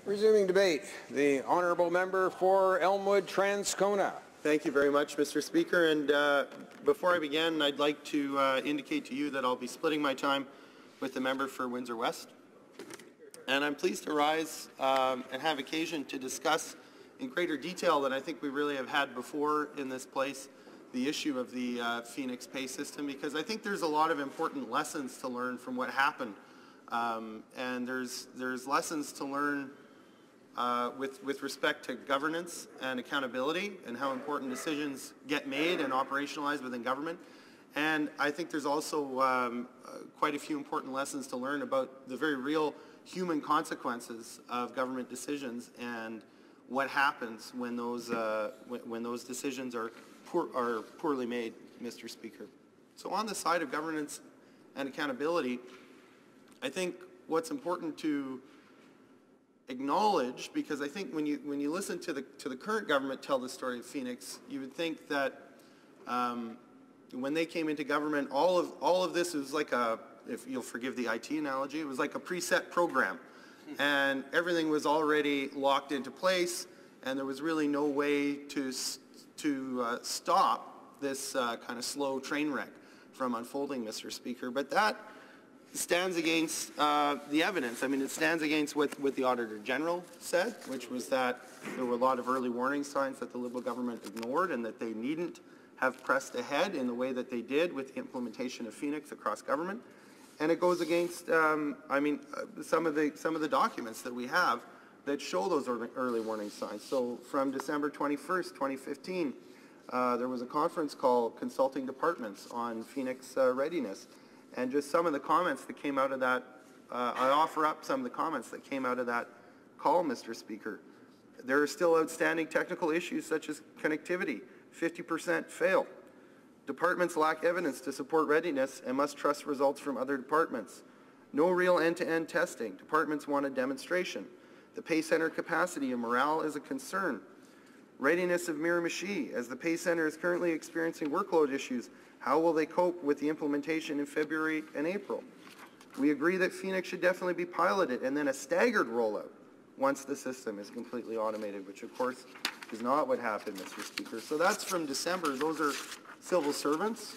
Resuming debate, the honourable member for Elmwood Transcona. Thank you very much, Mr. Speaker. And before I begin, I'd like to indicate to you that I'll be splitting my time with the member for Windsor West. And I'm pleased to rise and have occasion to discuss in greater detail than I think we really have had before in this place the issue of the Phoenix pay system, because I think there's a lot of important lessons to learn from what happened. And there's lessons to learn with respect to governance and accountability and how important decisions get made and operationalized within government. And I think there's also quite a few important lessons to learn about the very real human consequences of government decisions and what happens when those decisions are poorly made, Mr. Speaker. So on the side of governance and accountability, I think what's important to acknowledge, because I think when you listen to the current government tell the story of Phoenix, you would think that when they came into government, all of this was like a, if you'll forgive the IT analogy, it was like a preset program, and everything was already locked into place, and there was really no way to stop this kind of slow train wreck from unfolding, Mr. Speaker. But that stands against the evidence. I mean, it stands against what the Auditor General said, which was that there were a lot of early warning signs that the Liberal government ignored and that they needn't have pressed ahead in the way that they did with the implementation of Phoenix across government. And it goes against, some of the documents that we have that show those early warning signs. So from December 21st, 2015, there was a conference call, Consulting Departments, on Phoenix readiness. And just some of the comments that came out of that, I offer up some of the comments that came out of that call, Mr. Speaker. There are still outstanding technical issues such as connectivity. 50% fail. Departments lack evidence to support readiness and must trust results from other departments. No real end-to-end testing. Departments want a demonstration. The pay center capacity and morale is a concern. Readiness of Miramichi, as the pay center is currently experiencing workload issues. How will they cope with the implementation in February and April? We agree that Phoenix should definitely be piloted and then a staggered rollout once the system is completely automated, which of course is not what happened, Mr. Speaker. So that's from December. Those are civil servants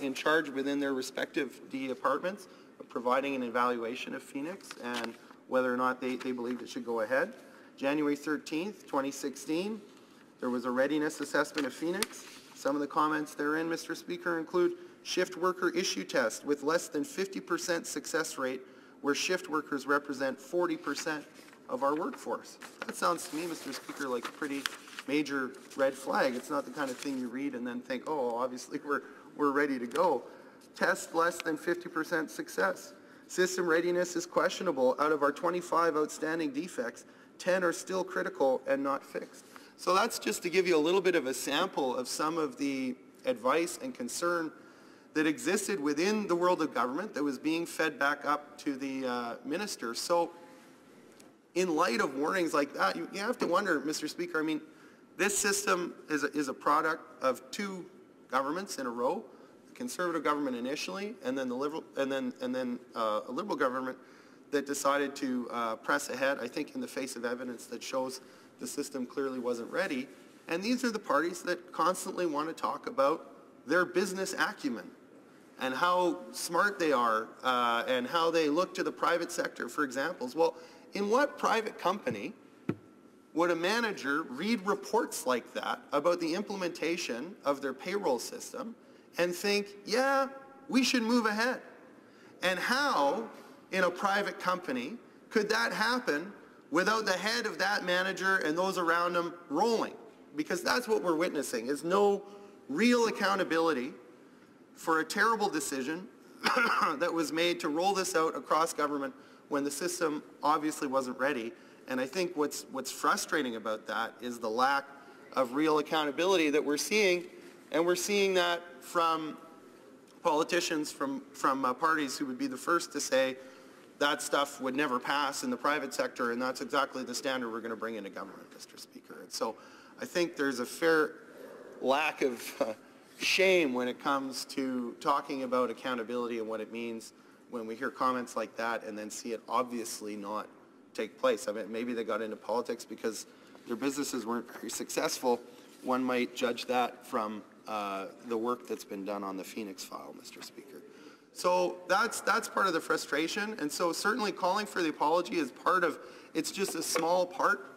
in charge within their respective departments of providing an evaluation of Phoenix and whether or not they believed it should go ahead. January 13th, 2016, there was a readiness assessment of Phoenix. Some of the comments therein, Mr. Speaker, include shift worker issue test with less than 50% success rate, where shift workers represent 40% of our workforce. That sounds to me, Mr. Speaker, like a pretty major red flag. It's not the kind of thing you read and then think, oh, obviously we're ready to go. Test less than 50% success. System readiness is questionable. Out of our 25 outstanding defects, 10 are still critical and not fixed. So that's just to give you a little bit of a sample of some of the advice and concern that existed within the world of government that was being fed back up to the minister. So in light of warnings like that, you have to wonder, Mr. Speaker, I mean, this system is a product of two governments in a row, the Conservative government initially, and then the Liberal, and then a Liberal government that decided to press ahead, I think in the face of evidence that shows the system clearly wasn't ready. And these are the parties that constantly want to talk about their business acumen and how smart they are and how they look to the private sector for examples. Well, in what private company would a manager read reports like that about the implementation of their payroll system and think, yeah, we should move ahead? And how, in a private company, could that happen without the head of that manager and those around him rolling? Because that's what we're witnessing, is no real accountability for a terrible decision that was made to roll this out across government when the system obviously wasn't ready. And I think what's frustrating about that is the lack of real accountability that we're seeing, and we're seeing that from politicians from parties who would be the first to say that stuff would never pass in the private sector, and that's exactly the standard we're going to bring into government, Mr. Speaker. And so I think there's a fair lack of shame when it comes to talking about accountability and what it means when we hear comments like that and then see it obviously not take place. I mean, maybe they got into politics because their businesses weren't very successful. One might judge that from the work that's been done on the Phoenix file, Mr. Speaker. So that's part of the frustration, and so certainly calling for the apology is part of, it's just a small part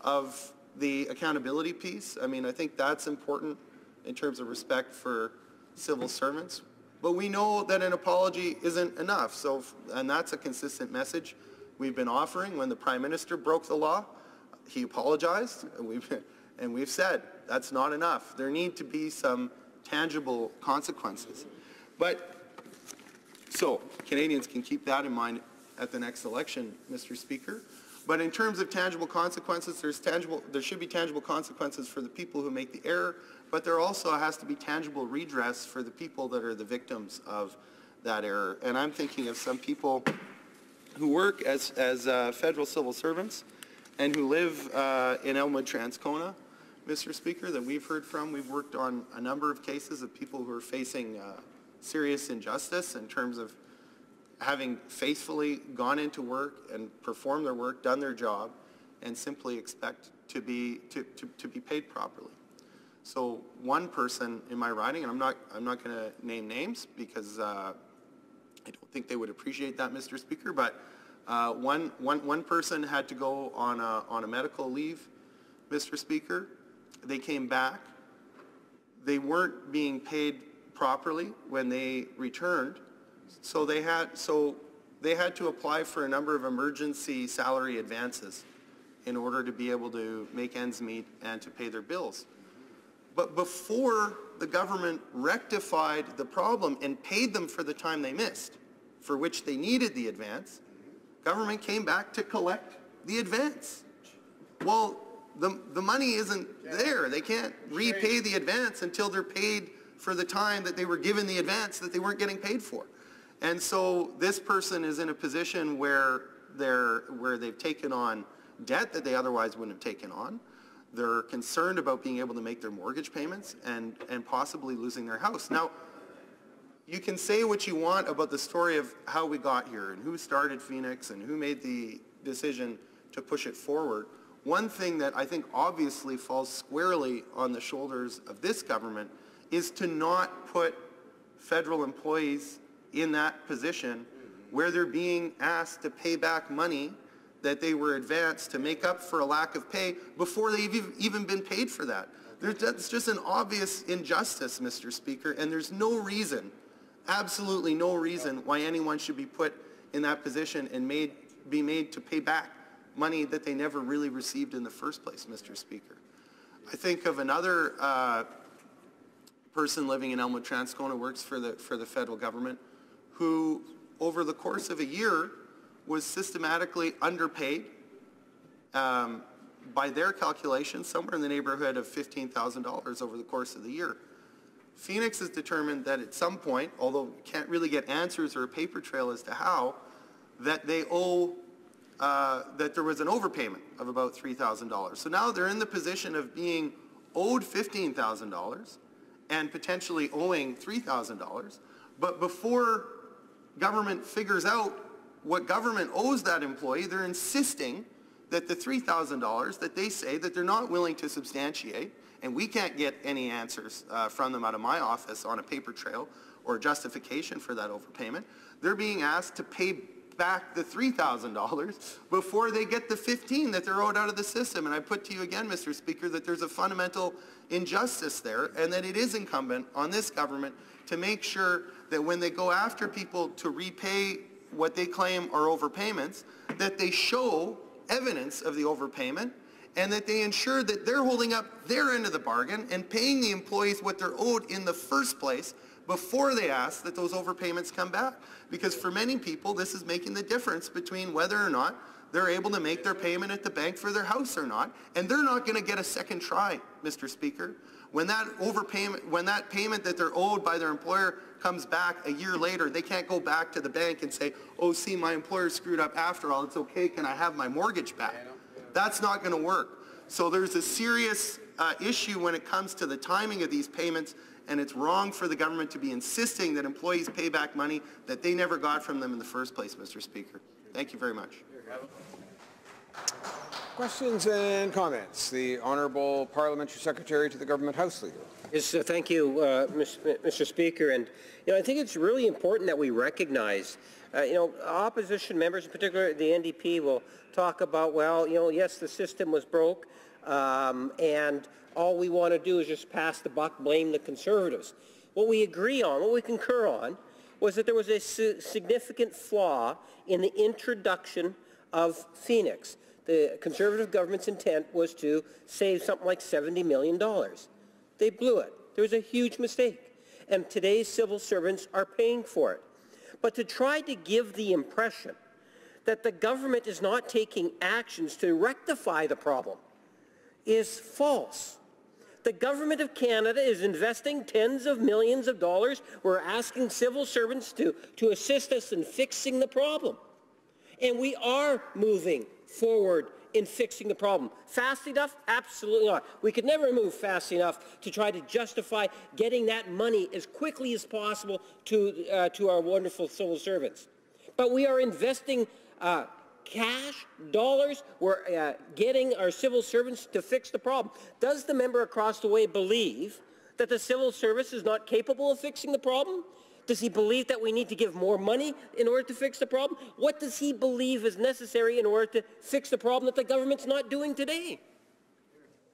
of the accountability piece. I mean, I think that's important in terms of respect for civil servants. But we know that an apology isn't enough, so, and that's a consistent message we've been offering. When the Prime Minister broke the law, he apologized, and we've said that's not enough. There need to be some tangible consequences. But, so, Canadians can keep that in mind at the next election, Mr. Speaker. But in terms of tangible consequences, there should be tangible consequences for the people who make the error, but there also has to be tangible redress for the people that are the victims of that error. And I'm thinking of some people who work as federal civil servants and who live in Elmwood Transcona, Mr. Speaker, that we've heard from. We've worked on a number of cases of people who are facing serious injustice in terms of having faithfully gone into work and performed their work, done their job, and simply expect to be paid properly. So one person in my riding, and I'm not going to name names because I don't think they would appreciate that, Mr. Speaker, but one person had to go on a medical leave, Mr. Speaker. They came back. They weren't being paid properly when they returned, so they had to apply for a number of emergency salary advances in order to be able to make ends meet and to pay their bills. But before the government rectified the problem and paid them for the time they missed, for which they needed the advance, government came back to collect the advance. Well, the money isn't there. They can't repay the advance until they're paid for the time that they were given the advance that they weren't getting paid for. And so this person is in a position where they've taken on debt that they otherwise wouldn't have taken on. They're concerned about being able to make their mortgage payments and possibly losing their house. Now, you can say what you want about the story of how we got here and who started Phoenix and who made the decision to push it forward. One thing that I think obviously falls squarely on the shoulders of this government is to not put federal employees in that position where they're being asked to pay back money that they were advanced to make up for a lack of pay before they've even been paid for that. That's just an obvious injustice, Mr. Speaker, and there's no reason, absolutely no reason, why anyone should be put in that position and be made to pay back money that they never really received in the first place, Mr. Speaker. I think of another person living in Elmwood Transcona, works for the federal government, who over the course of a year was systematically underpaid, by their calculations, somewhere in the neighborhood of $15,000 over the course of the year. Phoenix has determined that at some point, although we can't really get answers or a paper trail as to how, that they owe, that there was an overpayment of about $3,000. So now they're in the position of being owed $15,000 and potentially owing $3,000. But before government figures out what government owes that employee, they're insisting that the $3,000 that they say that they're not willing to substantiate, and we can't get any answers from them out of my office on a paper trail or justification for that overpayment, they're being asked to pay back the $3,000 before they get the $15,000 that they're owed out of the system. And I put to you again, Mr. Speaker, that there's a fundamental injustice there, and that it is incumbent on this government to make sure that when they go after people to repay what they claim are overpayments, that they show evidence of the overpayment, and that they ensure that they're holding up their end of the bargain and paying the employees what they're owed in the first place before they ask that those overpayments come back. Because for many people, this is making the difference between whether or not they're able to make their payment at the bank for their house or not, and they're not going to get a second try, Mr. Speaker. When that overpayment, when that payment that they're owed by their employer comes back a year later, they can't go back to the bank and say, oh, see, my employer screwed up after all, it's okay, can I have my mortgage back? That's not going to work. So there's a serious issue when it comes to the timing of these payments, and it's wrong for the government to be insisting that employees pay back money that they never got from them in the first place, Mr. Speaker. Thank you very much. Questions and comments? The Honourable Parliamentary Secretary to the Government House Leader. Yes, thank you, Mr. Speaker. And I think it's really important that we recognize, opposition members, in particular the NDP, will talk about, well, yes, the system was broke, and all we want to do is just pass the buck, blame the Conservatives. What we agree on, what we concur on, was that there was a significant flaw in the introduction of Phoenix. The Conservative government's intent was to save something like $70 million. They blew it. There was a huge mistake. And today's civil servants are paying for it. But to try to give the impression that the government is not taking actions to rectify the problem is false. The Government of Canada is investing tens of millions of dollars. We're asking civil servants to assist us in fixing the problem. And we are moving forward in fixing the problem. Fast enough? Absolutely not. We could never move fast enough to try to justify getting that money as quickly as possible to our wonderful civil servants. But we are investing cash, dollars. We're getting our civil servants to fix the problem. Does the member across the way believe that the civil service is not capable of fixing the problem? Does he believe that we need to give more money in order to fix the problem? What does he believe is necessary in order to fix the problem that the government's not doing today?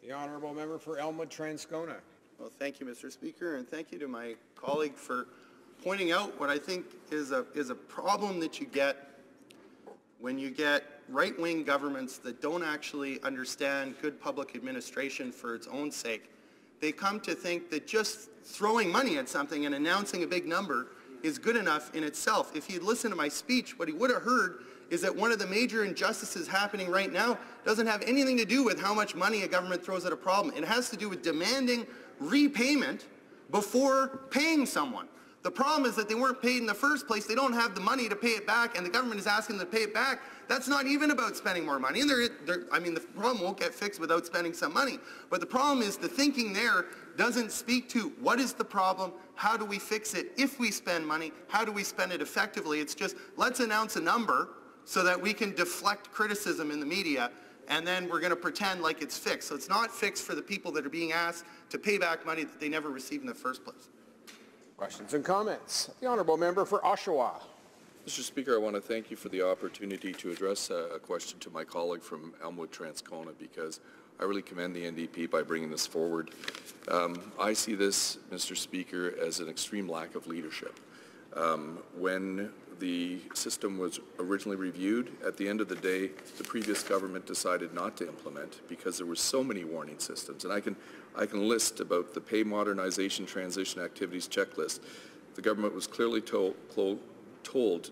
The Honourable Member for Elmwood-Transcona. Well, thank you, Mr. Speaker, and thank you to my colleague for pointing out what I think is a problem that you get when you get right-wing governments that don't actually understand good public administration for its own sake. They come to think that just throwing money at something and announcing a big number is good enough in itself. If he'd listened to my speech, what he would have heard is that one of the major injustices happening right now doesn't have anything to do with how much money a government throws at a problem. It has to do with demanding repayment before paying someone. The problem is that they weren't paid in the first place. They don't have the money to pay it back, and the government is asking them to pay it back. That's not even about spending more money. And the problem won't get fixed without spending some money. But the problem is the thinking there doesn't speak to what is the problem, how do we fix it if we spend money, how do we spend it effectively. It's just let's announce a number so that we can deflect criticism in the media, and then we're going to pretend like it's fixed. So it's not fixed for the people that are being asked to pay back money that they never received in the first place. Questions and comments? The Honourable Member for Oshawa. Mr. Speaker, I want to thank you for the opportunity to address a question to my colleague from Elmwood-Transcona, because I really commend the NDP by bringing this forward. I see this, Mr. Speaker, as an extreme lack of leadership. When the system was originally reviewed, at the end of the day, the previous government decided not to implement because there were so many warning systems. And I can list about the pay modernization transition activities checklist. The government was clearly told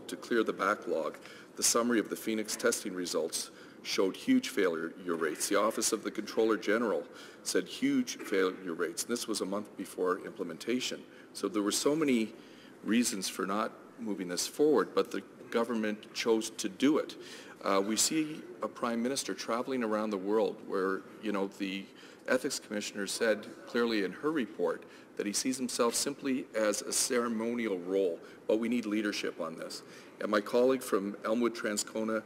to clear the backlog. The summary of the Phoenix testing results showed huge failure rates. The Office of the Controller General said huge failure rates. And this was a month before implementation. So there were so many reasons for not moving this forward, but the government chose to do it. We see a Prime Minister traveling around the world where, the Ethics Commissioner said clearly in her report that he sees himself simply as a ceremonial role, but we need leadership on this. And my colleague from Elmwood-Transcona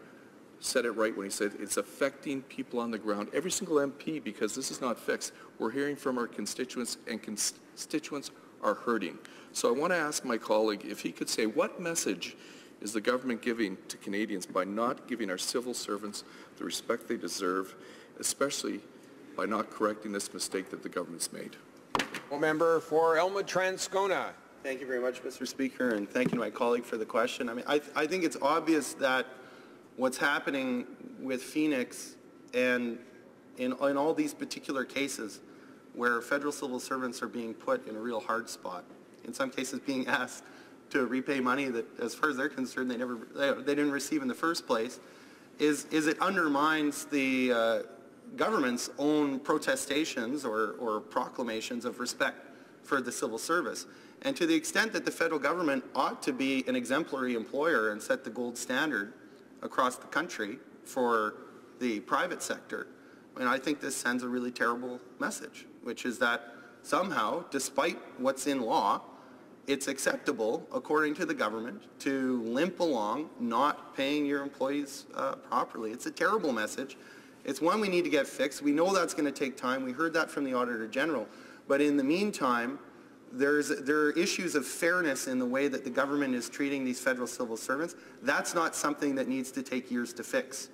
said it right when he said it's affecting people on the ground, every single MP, because this is not fixed. We're hearing from our constituents, and constituents are hurting. So I want to ask my colleague if he could say what message is the government giving to Canadians by not giving our civil servants the respect they deserve, especially by not correcting this mistake that the government's made. Member for Elmwood-Transcona. Thank you very much, Mr. Speaker, and thank you to my colleague for the question. I think it's obvious that what's happening with Phoenix and in all these particular cases where federal civil servants are being put in a real hard spot, in some cases being asked to repay money that, as far as they're concerned, they didn't receive in the first place, is it undermines the government's own protestations or proclamations of respect for the civil service. And to the extent that the federal government ought to be an exemplary employer and set the gold standard across the country for the private sector, I think this sends a really terrible message, which is that somehow, despite what's in law, it's acceptable, according to the government, to limp along not paying your employees properly. It's a terrible message, It's one we need to get fixed. We know that's going to take time. We heard that from the Auditor General. But in the meantime, there are issues of fairness in the way that the government is treating these federal civil servants. That's not something that needs to take years to fix.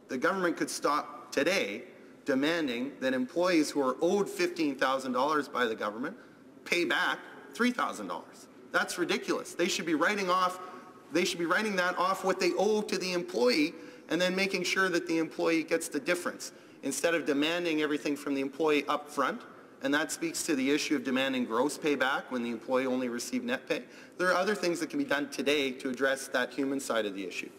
The government could stop today demanding that employees who are owed $15,000 by the government pay back $3,000. That's ridiculous. They should be writing that off what they owe to the employee and then making sure that the employee gets the difference instead of demanding everything from the employee up front. And that speaks to the issue of demanding gross payback when the employee only received net pay. There are other things that can be done today to address that human side of the issue.